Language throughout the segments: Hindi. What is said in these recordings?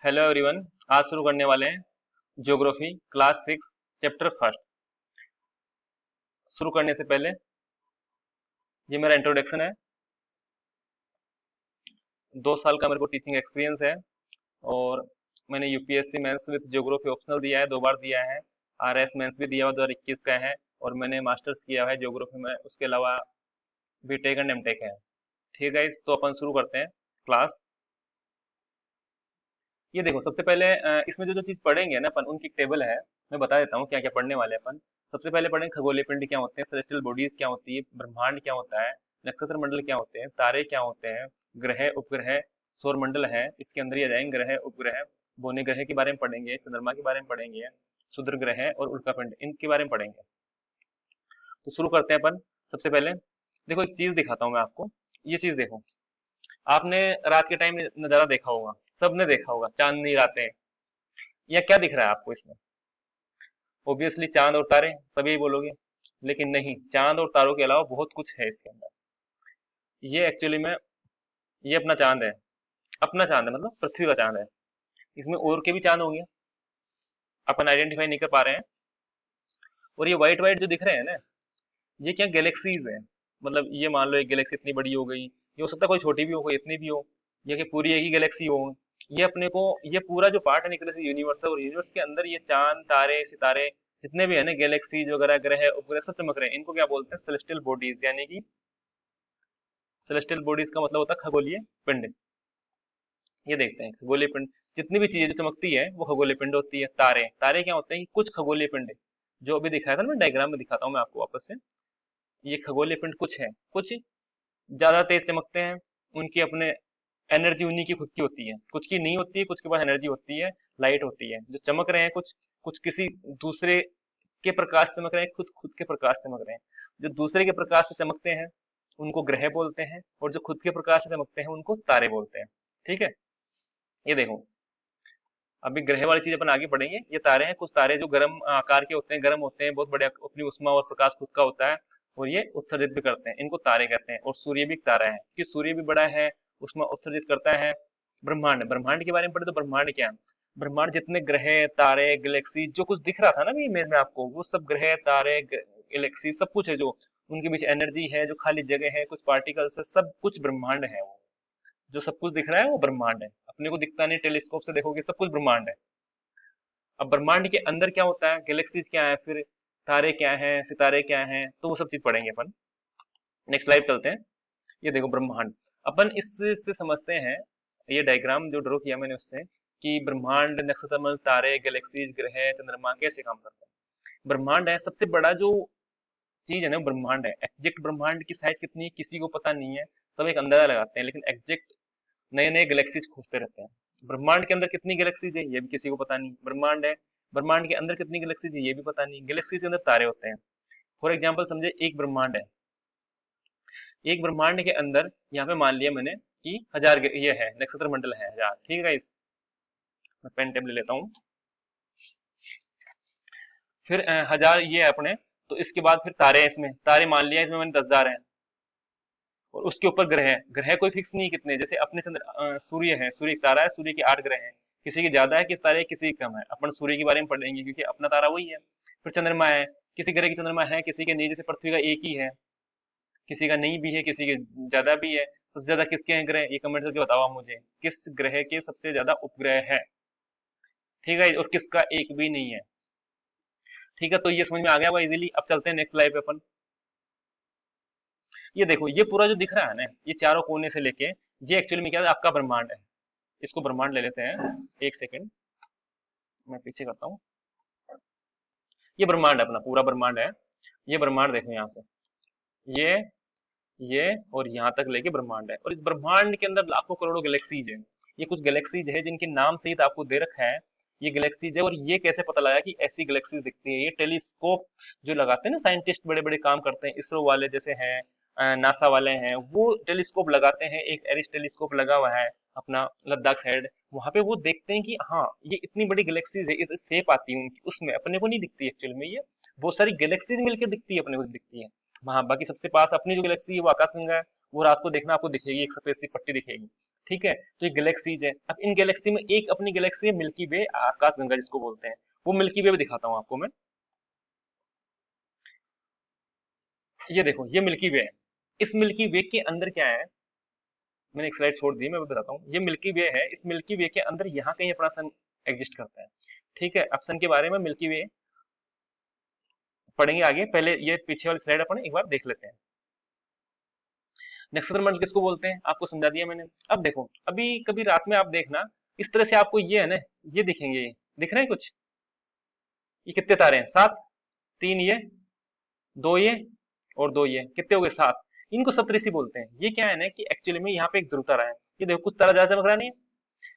Hello everyone. आज शुरू करने वाले हैं ज्योग्राफी क्लास 6 चैप्टर फर्स्ट। शुरू करने से पहले ये मेरा इंट्रोडक्शन है। 2 साल का मेरे को टीचिंग एक्सपीरियंस है और मैंने UPSC mains with geography optional दिया है, 2 बार दिया है। आरएस मेंस भी दिया हुआ 2021 का है और मैंने मास्टर्स किया है ज्योग्राफी में, उसके अलावा बीटेक एंड एमटेक है। ठीक है, तो अपन शुरू करते हैं क्लास। ये देखो, सबसे पहले इसमें जो जो चीज पढ़ेंगे ना अपन, उनकी टेबल है। मैं बता देता हूँ क्या क्या पढ़ने वाले हैं अपन। सबसे पहले पढ़ेंगे खगोलीय पिंड क्या होते हैं, सेलेस्टियल बॉडीज क्या होती है, ब्रह्मांड क्या होता है, नक्षत्र मंडल क्या होते हैं, तारे क्या होते हैं, ग्रह उपग्रह, सौर मंडल है, इसके अंदर ही आ जाएंगे ग्रह उपग्रह। बोने ग्रह के बारे में पढ़ेंगे, चंद्रमा के बारे में पढ़ेंगे, क्षुद्र ग्रह और उल्का पिंड, इनके बारे में पढ़ेंगे। तो शुरू करते हैं अपन। सबसे पहले देखो, एक चीज दिखाता हूँ मैं आपको। ये चीज देखो, आपने रात के टाइम नजारा देखा होगा, सबने देखा होगा, चांदनी रातें। या क्या दिख रहा है आपको इसमें? ऑब्वियसली चांद और तारे, सभी यही बोलोगे। लेकिन नहीं, चांद और तारों के अलावा बहुत कुछ है इसके अंदर। ये एक्चुअली में, ये अपना चांद है। अपना चांद है, मतलब पृथ्वी का चांद है। इसमें और के भी चांद होंगे, अपन आइडेंटिफाई नहीं कर पा रहे हैं। और ये व्हाइट व्हाइट जो दिख रहे हैं ना, ये क्या गैलेक्सीज है। मतलब ये मान लो एक गैलेक्सी इतनी बड़ी हो गई, ये हो सकता है कोई छोटी भी हो, कोई इतनी भी हो, या कि पूरी एक ही गैलेक्सी हो। ये अपने को, ये पूरा जो पार्ट है निकले से यूनिवर्स है, और यूनिवर्स के अंदर ये चांद तारे सितारे जितने भी है ना, गैलेक्सी वगैरह ग्रह उपग्रह सब चमक रहे हैं। इनको क्या बोलते हैं? Celestial bodies. यानी कि सेलेस्टियल बॉडीज का मतलब होता है खगोलीय पिंड। ये देखते हैं खगोलीय पिंड, जितनी भी चीजें जो चमकती है वो खगोलीय पिंड होती है। तारे, तारे क्या होते हैं? कुछ खगोलीय पिंड जो अभी दिखाया था ना, डायग्राम में दिखाता हूँ मैं आपको वापस से। ये खगोलीय पिंड कुछ है, कुछ ज्यादा तेज चमकते हैं। उनकी अपने एनर्जी उन्हीं की खुद की होती है, कुछ की नहीं होती है, कुछ के पास एनर्जी होती है, लाइट होती है। जो चमक रहे हैं कुछ, कुछ किसी दूसरे के प्रकाश से चमक रहे हैं, खुद खुद के प्रकाश से चमक रहे हैं। जो दूसरे के प्रकाश से चमकते हैं उनको ग्रह बोलते हैं, और जो खुद के प्रकाश से चमकते हैं उनको तारे बोलते हैं। ठीक है, ये देखो, अभी ग्रह वाली चीज अपन आगे पढ़ेंगे। ये तारे हैं, कुछ तारे जो गर्म आकार के होते हैं, गर्म होते हैं, बहुत बड़े, अपनी उष्मा और प्रकाश खुद का होता है, और ये उत्सर्जित भी करते हैं, इनको तारे कहते हैं। और सूर्य भी एक तारा है, कि सूर्य भी बड़ा है, उष्मा उत्सर्जित करता है। ब्रह्मांड, ब्रह्मांड के बारे में पढ़े तो ब्रह्मांड क्या है? ब्रह्मांड जितने ग्रह तारे गैलेक्सी, जो कुछ दिख रहा था ना अभी इमेज में आपको, वो सब ग्रह तारे गैलेक्सी सब कुछ है। जो उनके बीच एनर्जी है, जो खाली जगह है, कुछ पार्टिकल्स है, सब कुछ ब्रह्मांड है वो। जो सब कुछ दिख रहा है वो ब्रह्मांड है, अपने को दिखता नहीं, टेलीस्कोप से देखोगे सब कुछ ब्रह्मांड है। अब ब्रह्मांड के अंदर क्या होता है, गैलेक्सीज क्या है, फिर तारे क्या है, सितारे क्या हैं, तो वो सब चीज पढ़ेंगे अपन। नेक्स्ट स्लाइड चलते हैं। ये देखो ब्रह्मांड, अपन इससे समझते हैं, ये डायग्राम जो ड्रॉ किया मैंने उससे, कि ब्रह्मांड, नक्षत्रमंडल, तारे, गैलेक्सीज, ग्रह, चंद्रमा कैसे काम करते हैं। ब्रह्मांड है सबसे बड़ा जो चीज है ना, ब्रह्मांड है। एग्जैक्ट ब्रह्मांड की साइज कितनी है किसी को पता नहीं है, सब एक अंदाजा लगाते हैं, लेकिन एग्जैक्ट नए नए गैलेक्सीज खोजते रहते हैं। ब्रह्मांड के अंदर कितनी गैलेक्सीज है ये भी किसी को पता नहीं। ब्रह्मांड है, ब्रह्मांड के अंदर कितनी गैलेक्सीज है ये भी पता नहीं। गैलेक्सीज के अंदर तारे होते हैं। फॉर एग्जाम्पल समझे, एक ब्रह्मांड है, एक ब्रह्मांड के अंदर यहाँ पे मान लिया मैंने कि 1000 ये है, नक्षत्र मंडल है 1000। ठीक है गाइस, मैं पेन टेब ले लेता हूँ। फिर 1000 ये है अपने, तो इसके बाद फिर तारे हैं, इसमें तारे मान लिया, इसमें मैंने 10,000 है। और उसके ऊपर ग्रह है, ग्रह कोई फिक्स नहीं है कितने, जैसे अपने सूर्य है, सूर्य एक तारा है, सूर्य के 8 ग्रह हैं। किसी के ज्यादा है, किस तारे के, किसी के कम है। अपन सूर्य के बारे में पढ़ेंगे क्योंकि अपना तारा वही है। फिर चंद्रमा है, किसी ग्रह की चंद्रमा है, किसी के नहीं, जैसे पृथ्वी का एक ही है, किसी का नहीं भी है, किसी के ज्यादा भी है। सबसे ज्यादा किसके हैं ग्रह, ये कमेंट करके बताओ आप मुझे, किस ग्रह के सबसे ज्यादा उपग्रह है। ठीक है, और किसका एक भी नहीं है। ठीक है, तो ये समझ में आ गया होगा इजीली। अब चलते हैं नेक्स्ट स्लाइड पे अपन। ये देखो, ये पूरा जो दिख रहा है ना, ये चारों कोने से लेके, ये एक्चुअली में क्या है, आपका ब्रह्मांड है। इसको ब्रह्मांड ले लेते हैं, एक सेकेंड मैं पीछे करता हूँ। ये ब्रह्मांड है, अपना पूरा ब्रह्मांड है। ये ब्रह्मांड देखो यहाँ से, ये ये और यहाँ तक लेके ब्रह्मांड है। और इस ब्रह्मांड के अंदर लाखों करोड़ों गैलेक्सीज है। ये कुछ गैलेक्सीज है जिनके नाम सहित आपको दे रखा है, ये गैलेक्सीज है। और ये कैसे पता लगा कि ऐसी गैलेक्सीज दिखती है? ये टेलीस्कोप जो लगाते हैं ना साइंटिस्ट, बड़े बड़े काम करते हैं, इसरो वाले जैसे हैं, नासा वाले हैं, वो टेलीस्कोप लगाते हैं। एक एरिस टेलीस्कोप लगा हुआ है अपना लद्दाख साइड, वहां पे वो देखते हैं कि हाँ ये इतनी बड़ी गैलेक्सीज है, इतनी शेप आती है उनकी, उसमें अपने को नहीं दिखती एक्चुअल में। ये बहुत सारी गैलेक्सीज मिलकर दिखती है, अपने को दिखती है। हाँ, बाकी सबसे पास अपनी जो गैलेक्सी है वो आकाशगंगा है। वो रात को देखना आपको दिखेगी, एक सफेद सी पट्टी दिखेगी। ठीक है, तो ये गैलेक्सीज है। अब इन गैलेक्सी में एक अपनी गैलेक्सी है मिल्की वे, आकाशगंगा जिसको बोलते हैं। वो मिल्की वे भी दिखाता हूँ आपको मैं। ये देखो, ये मिल्की वे है। इस मिल्की वे के अंदर क्या है, मैंने एक स्लाइड छोड़ दी, मैं वो बताता हूँ। ये मिल्की वे है, इस मिल्की वे के अंदर यहाँ कहीं अपना सन एग्जिस्ट करता है। ठीक है, अब सन के बारे में मिल्की वे पढ़ेंगे आगे, पहले ये पीछे वाली स्लाइड अपन एक बार देख लेते हैं। नक्षत्र मंडल किसको बोलते हैं आपको समझा दिया मैंने। अब देखो, अभी कभी रात में आप देखना, इस तरह से आपको ये है ना, ये दिखेंगे, ये दिख रहे हैं कुछ। ये कितने तारे हैं? सात। तीन ये, दो ये, और दो ये, कितने हो गए? सात। इनको सप्तऋषि बोलते हैं। ये क्या है ना कि एक्चुअली में यहाँ पे एक ध्रुव तारा है। ये देखो, कुछ तारा ज्यादा चमक रहा नहीं है।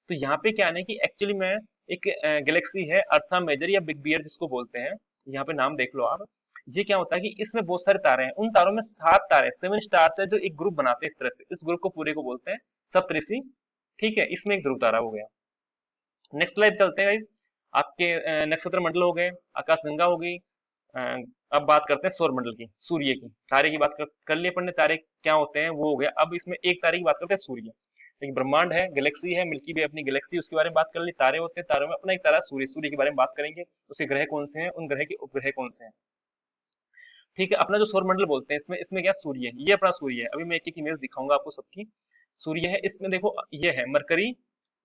तो यहाँ पे क्या है ना कि एक्चुअली में एक गैलेक्सी है, अर्सा मेजर या बिग बियर जिसको बोलते हैं। यहाँ पे नाम देख लो आप। ये क्या होता है कि इसमें बहुत सारे तारे हैं, उन तारों में सात तारे, सेवन स्टार्स है, जो एक ग्रुप बनाते हैं इस तरह से। इस ग्रुप को पूरे को बोलते हैं सप्तऋषि। ठीक है, इसमें एक ध्रुव तारा हो गया। नेक्स्ट स्लाइड चलते हैं guys। आपके नक्षत्र मंडल हो गए, आकाशगंगा हो गई। अ, अब बात करते हैं सौर मंडल की, सूर्य की। तारे की बात कर ली अपन ने, तारे क्या होते हैं वो हो गया। अब इसमें एक तारे की बात करते हैं, सूर्य। एक ब्रह्मांड है, गैलेक्सी है, मिल्की वे अपनी गैलेक्सी, उसके बारे में बात कर ली। तारे होते हैं, तारों में अपना एक तारा सूर्य। सूर्य के बारे में बात करेंगे, उसके ग्रह कौन से हैं, उन ग्रह के उपग्रह कौन से हैं। ठीक है, अपना जो सौर मंडल बोलते हैं, इसमें इसमें क्या सूर्य है, ये अपना सूर्य है। अभी मैं एक एक इमेज दिखाऊंगा आपको सबकी। सूर्य है, इसमें देखो ये है मरकरी,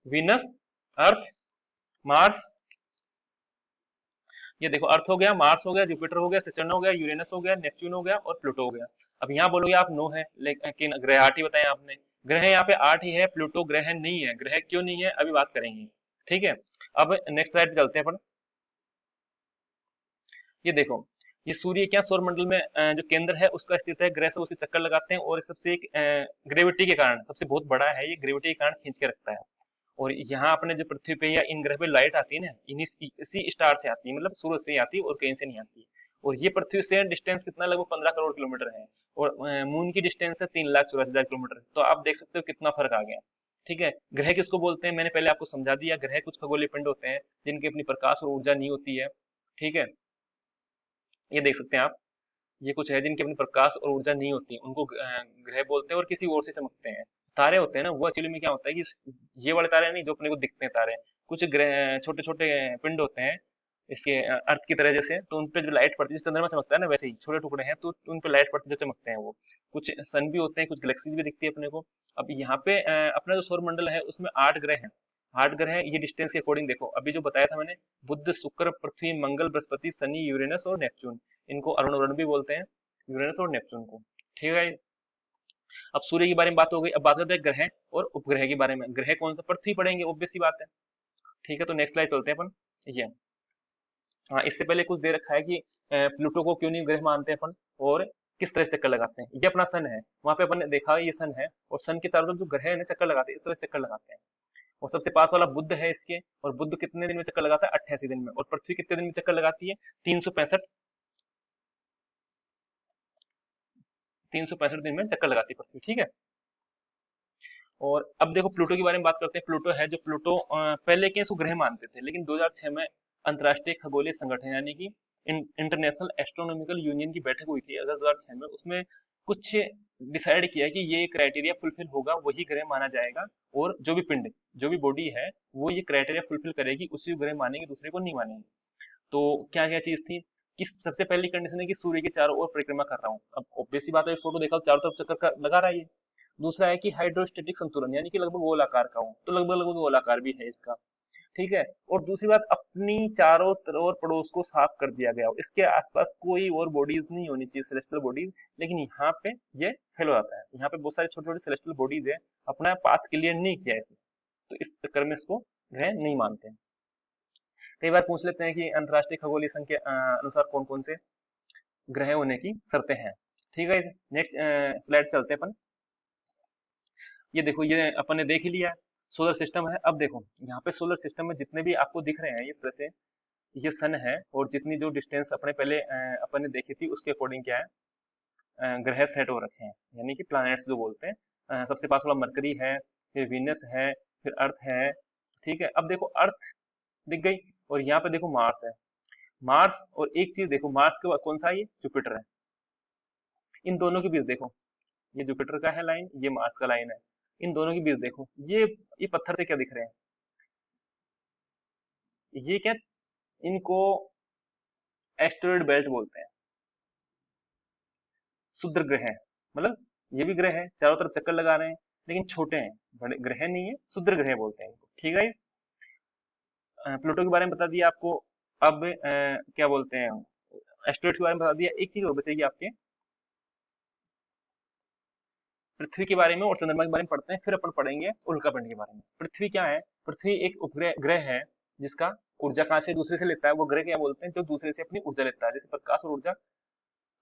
वीनस, अर्थ, मार्स। ये देखो, अर्थ हो गया, मार्स हो गया, जुपिटर हो गया, सैटर्न हो गया, यूरेनस हो गया, नेपच्यून हो गया, और प्लूटो हो गया। अब यहाँ बोलोगे आप नो है, लेकिन ग्रह आठ ही बताए आपने। ग्रह यहाँ पे आठ ही है, प्लूटो ग्रह नहीं है। ग्रह क्यों नहीं है अभी बात करेंगे। ठीक है, अब नेक्स्ट स्लाइड पे चलते हैं अपन। ये देखो, ये सूर्य क्या सौर मंडल में जो केंद्र है उसका स्थित है। ग्रह से उसके चक्कर लगाते हैं, और सबसे एक ग्रेविटी के कारण, सबसे बहुत बड़ा है ये, ग्रेविटी के कारण खींच के रखता है। और यहाँ अपने जो पृथ्वी पे या इन ग्रह पे लाइट आती है ना, इन्हीं इसी स्टार से आती है, मतलब सूरज से ही आती है और कहीं से नहीं आती। और ये पृथ्वी से डिस्टेंस कितना, लगभग 15 करोड़ किलोमीटर है। और मून की डिस्टेंस है 3,84,000 किलोमीटर। तो आप देख सकते हो कितना फर्क आ गया। ठीक है, ग्रह किसको बोलते हैं मैंने पहले आपको समझा दिया। ग्रह कुछ खगोलीय पिंड होते हैं जिनकी अपनी प्रकाश और ऊर्जा नहीं होती है। ठीक है, ये देख सकते हैं आप। ये कुछ है जिनकी अपनी प्रकाश और ऊर्जा नहीं होती, उनको ग्रह बोलते हैं, और किसी और से चमकते हैं। तारे होते हैं ना, वो एक्चुअली में क्या होता है कि ये वाले तारे नहीं जो अपने को दिखते हैं तारे, कुछ ग्रह छोटे छोटे पिंड होते हैं इसके अर्थ की तरह जैसे। तो उन पे जो लाइट पड़ती है, जैसे चंद्रमा चमकता है ना, वैसे ही छोटे टुकड़े हैं, तो उन पे लाइट पड़ती है जो चमकते हैं वो। कुछ सन भी होते हैं, कुछ गैलेक्सीज भी दिखती है अपने को। अब यहाँ पे अपना जो सौर मंडल है उसमें 8 ग्रह हैं। 8 ग्रह ये डिस्टेंस के अकॉर्डिंग देखो, अभी जो बताया था मैंने, बुध, शुक्र, पृथ्वी, मंगल, बृहस्पति, शनि, यूरेनस और नेपच्यून। इनको अरुण वरुण भी बोलते हैं, यूरेनस और नेपच्यून को। ठीक है, अब सूर्य के बारे में बात हो गई। अब बात करते हैं ग्रह और उपग्रह के बारे में। ग्रह कौन सा, पृथ्वी पढ़ेंगे, ऑब्वियस सी बात है। ठीक है, तो नेक्स्ट स्लाइड चलते हैं अपन। ये, हाँ, इससे पहले कुछ दे रखा है कि प्लूटो को क्यों नहीं ग्रह मानते अपन, और किस तरह से चक्कर लगाते हैं। ये अपना सन है, वहां पे अपन ने देखा ये सन है, और सन के चारों तरफ जो ग्रह है ना चक्कर लगाते हैं, इस तरह से चक्कर लगाते हैं। और सबसे पास वाला बुध है इसके, और बुध कितने दिन में चक्कर लगाता है? 88 दिन में। और पृथ्वी कितने दिन में चक्कर लगाती है? 365। 365 दिन में चक्कर लगाती है पृथ्वी। ठीक है, और अब देखो प्लूटो के बारे में बात करते हैं। प्लूटो है, जो प्लूटो पहले के इसको ग्रह मानते थे, लेकिन 2006 में अंतर्राष्ट्रीय खगोलीय संगठन यानी कि इंटरनेशनल एस्ट्रोनॉमिकल यूनियन की बैठक हुई थी अगस्त 2006 में। उसमें कुछ डिसाइड किया कि ये क्राइटेरिया फुलफिल होगा वही ग्रह माना जाएगा। और जो भी पिंड, जो भी बॉडी है, वो ये क्राइटेरिया फुलफिल करेगी, उसी को ग्रह मानेंगे, दूसरे को नहीं मानेंगे। तो क्या क्या चीज थी कि सबसे पहली कंडीशन है कि सूर्य के चारों ओर परिक्रमा कर रहा हूँ। अब ऑब्वियस सी बात है, फोटो देखा तो चारों तरफ चक्कर लगा रहा है ये। दूसरा है कि हाइड्रोस्टेटिक संतुलन, यानी कि लगभग गोलाकार का हो, तो लगभग लगभग गोलाकार भी है इसका। ठीक है, और दूसरी बात, अपनी चारों ओर पड़ोस को साफ कर दिया गया हो, इसके आसपास कोई और बॉडीज नहीं होनी चाहिए, सेलेस्टियल बॉडीज। लेकिन यहाँ पे ये फेल हो जाता है, यहाँ पे बहुत सारी छोटी छोटी सेलेस्टियल बॉडीज है, अपना पाथ क्लियर नहीं किया है इसने। तो इस चक्कर में इसको ग्रह नहीं मानते हैं। कई बार पूछ लेते हैं कि अंतर्राष्ट्रीय खगोलीय संघ के अनुसार कौन कौन से ग्रह होने की शर्तें हैं। ठीक है, नेक्स्ट स्लाइड चलते हैं अपन। ये देखो, ये अपन ने देख ही लिया, सोलर सिस्टम है। अब देखो यहाँ पे सोलर सिस्टम में जितने भी आपको दिख रहे हैं इस तरह से, ये सन है, और जितनी जो डिस्टेंस अपने पहले अपन ने देखी थी उसके अकॉर्डिंग क्या है, ग्रह सेट हो रखे हैं, यानी कि प्लैनेट्स जो बोलते हैं। सबसे पास वाला मरकरी है, फिर वीनस है, फिर अर्थ है। ठीक है, अब देखो अर्थ दिख गई, और यहाँ पे देखो मार्स है। मार्स, और एक चीज देखो, मार्स के बाद कौन सा है? ये जुपिटर है। इन दोनों के बीच देखो, ये जुपिटर का है लाइन, ये मार्स का लाइन है। इन दोनों के बीच देखो, ये पत्थर से क्या दिख रहे हैं, ये क्या, इनको एस्टेरॉयड बेल्ट बोलते हैं। क्षुद्र ग्रह हैं, मतलब ये भी ग्रह है, चारों तरफ चक्कर लगा रहे हैं, लेकिन छोटे हैं, बड़े ग्रह नहीं है, क्षुद्र ग्रह बोलते हैं इनको। ठीक है। प्लूटो के बारे में बता दिया आपको। अब क्या बोलते हैं, एस्टेरॉयड के बारे में बता दिया। एक चीज और बचेगी आपके, पृथ्वी के बारे में और चंद्रमा के बारे में पढ़ते हैं, फिर अपन पढ़ेंगे उल्कापिंड के बारे में। पृथ्वी क्या है, पृथ्वी एक उपग्रह ग्रह है जिसका ऊर्जा कहाँ से दूसरे से लेता है। वो ग्रह क्या बोलते हैं, जो दूसरे से अपनी ऊर्जा लेता है, जैसे प्रकाश और ऊर्जा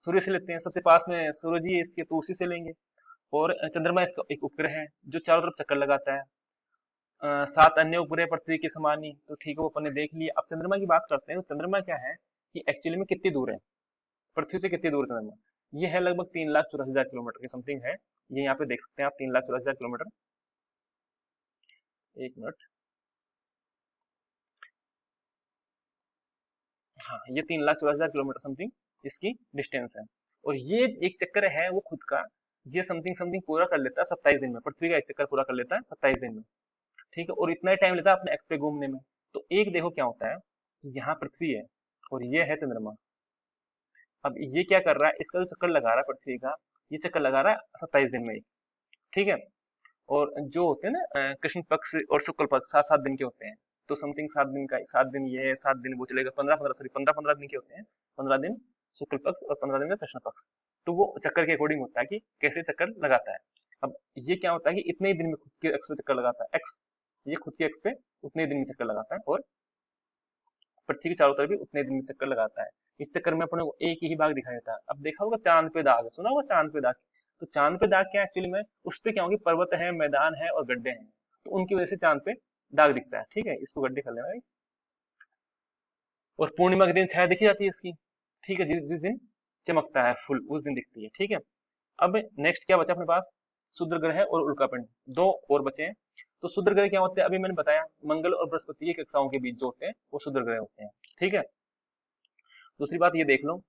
सूर्य से लेते हैं, सबसे पास में सूरज ही है इसके, तो उसी से लेंगे। और चंद्रमा इसका एक उपग्रह है जो चारों तरफ चक्कर लगाता है। 7 अन्य उपग्रह पृथ्वी के समान ही, तो ठीक है, वो अपन ने देख लिया। अब चंद्रमा की बात करते हैं, तो चंद्रमा क्या है कि एक्चुअली में कितनी दूर है पृथ्वी से, कितनी दूर है चंद्रमा। ये है लगभग 3,84,000 किलोमीटर के समथिंग है। ये यहाँ पे देख सकते हैं आप, 3,84,000 किलोमीटर। एक मिनट, हाँ, ये 3,84,000 किलोमीटर समथिंग इसकी डिस्टेंस है। और ये एक चक्कर है वो खुद का, ये समथिंग समथिंग पूरा कर लेता है 27 दिन में। पृथ्वी का एक चक्कर पूरा कर लेता है 27 दिन में। ठीक है, और इतना ही टाइम लेता है अपने एक्स पे घूमने में। तो एक देखो क्या होता है, यहाँ पृथ्वी है और ये है चंद्रमा। अब ये क्या कर रहा है, इसका जो चक्कर लगा रहा है पृथ्वी का, ये चक्कर लगा रहा है 27 दिन में ही। ठीक है। और जो होते हैं ना कृष्ण पक्ष और शुक्ल पक्ष 7-7 दिन के होते हैं। तो समथिंग 7 दिन का, 7 दिन ये है, 7 दिन वो चलेगा, 15-15, सॉरी 15-15 दिन के होते हैं। 15 दिन शुक्ल पक्ष और 15 दिन का कृष्ण पक्ष। तो वो चक्कर के अकॉर्डिंग होता है कि कैसे चक्कर लगाता है। अब ये क्या होता है कि इतने ही दिन में खुद के एक्स पे चक्कर लगाता है, एक्स, ये खुद के एक्स पे उतने ही दिन में चक्कर लगाता है, और पृथ्वी के चारों तरफ भी उतने दिन में चक्कर लगाता है। इस चक्कर में अपने को एक ही भाग दिखाई देता है। अब देखा होगा चांद पे दाग, सुना होगा चांद पे दाग। तो चांद पे दाग क्या एक्चुअली में, उस पे क्या होगी, पर्वत है, मैदान है और गड्ढे हैं, तो उनकी वजह से चांद पे दाग दिखता है। ठीक है, इसको गड्ढे कर लेना भाई। और पूर्णिमा के दिन छाया दिखी जाती है इसकी। ठीक है, जिस जिस दिन चमकता है फुल, उस दिन दिखती है। ठीक है। अब नेक्स्ट क्या बचा अपने पास, क्षुद्र ग्रह और उल्कापिंड, दो और बचे हैं। तो क्षुद्र ग्रह क्या होते हैं, अभी मैंने बताया, मंगल और बृहस्पति की कक्षाओं के बीच जो होते हैं वो क्षुद्र ग्रह होते हैं। ठीक है। दूसरी बात ये देख लो,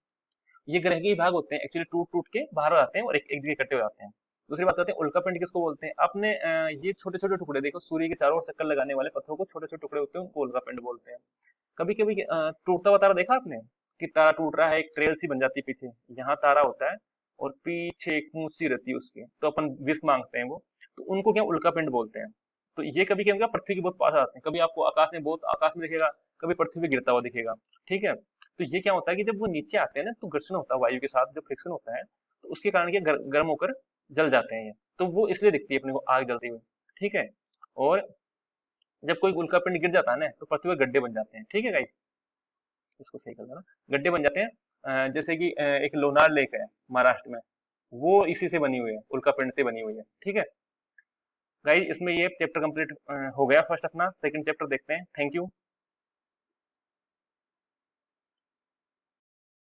ये ग्रह के ही भाग होते हैं एक्चुअली, टूट टूट के बाहर आते हैं और एक एक जगह इकट्ठे हो जाते हैं। दूसरी बात करते हैं उल्कापिंड किसको बोलते हैं। आपने ये छोटे छोटे टुकड़े देखो, सूर्य के चारों ओर चक्कर लगाने वाले पत्थरों को छोटे छोटे टुकड़े होते हैं, उनको उल्कापिंड बोलते हैं। कभी कभी टूटता हुआ तारा देखा आपने, कि तारा टूट रहा है, एक ट्रेल सी बन जाती है पीछे, यहाँ तारा होता है और पीछे एक पूंछ सी रहती है उसकी, तो अपन विष मांगते हैं वो, तो उनको क्या उल्कापिंड बोलते हैं। तो ये कभी क्या होगा, पृथ्वी के बहुत पास आते हैं, कभी आपको आकाश में, बहुत आकाश में दिखेगा, कभी पृथ्वी पे गिरता हुआ दिखेगा। ठीक है। तो ये क्या होता है कि जब वो नीचे आते हैं ना, तो घर्षण होता है वायु के साथ, जो फ्रिक्शन होता है, तो उसके कारण ये गर्म होकर जल जाते हैं ये। तो वो इसलिए दिखती है अपने को आग जलती हुई। ठीक है। और जब कोई उल्कापिंड गिर जाता है ना, तो पृथ्वी पर गड्ढे बन जाते हैं। ठीक है गाइस, इसको सही कर देना, गड्ढे बन जाते हैं। जैसे कि एक लोनार लेक है महाराष्ट्र में, वो इसी से बनी हुई है, उल्कापिंड से बनी हुई है। ठीक है गाइस, इसमें ये चैप्टर कंप्लीट हो गया फर्स्ट अपना। सेकंड चैप्टर देखते हैं। Thank you.